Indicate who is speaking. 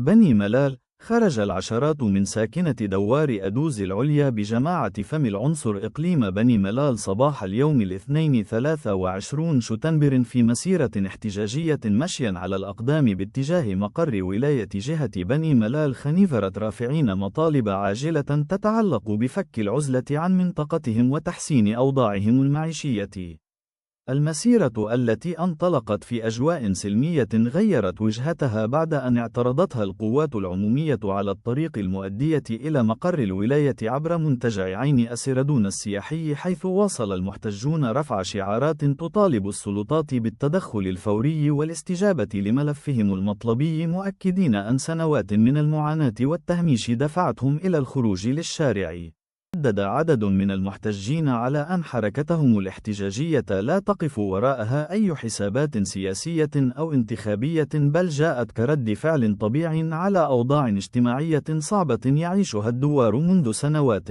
Speaker 1: بني ملال، خرج العشرات من ساكنة دوار أدوز العليا بجماعة فم العنصر إقليم بني ملال صباح اليوم الاثنين 23 شتنبر في مسيرة احتجاجية مشيا على الأقدام باتجاه مقر ولاية جهة بني ملال خنيفرة، رافعين مطالب عاجلة تتعلق بفك العزلة عن منطقتهم وتحسين أوضاعهم المعيشية. المسيرة التي انطلقت في أجواء سلمية غيرت وجهتها بعد أن اعترضتها القوات العمومية على الطريق المؤدية إلى مقر الولاية عبر منتجع عين أسردون السياحي، حيث واصل المحتجون رفع شعارات تطالب السلطات بالتدخل الفوري والاستجابة لملفهم المطلبي، مؤكدين أن سنوات من المعاناة والتهميش دفعتهم إلى الخروج للشارع. شدد عدد من المحتجين على أن حركتهم الاحتجاجية لا تقف وراءها أي حسابات سياسية أو انتخابية، بل جاءت كرد فعل طبيعي على أوضاع اجتماعية صعبة يعيشها الدوار منذ سنوات.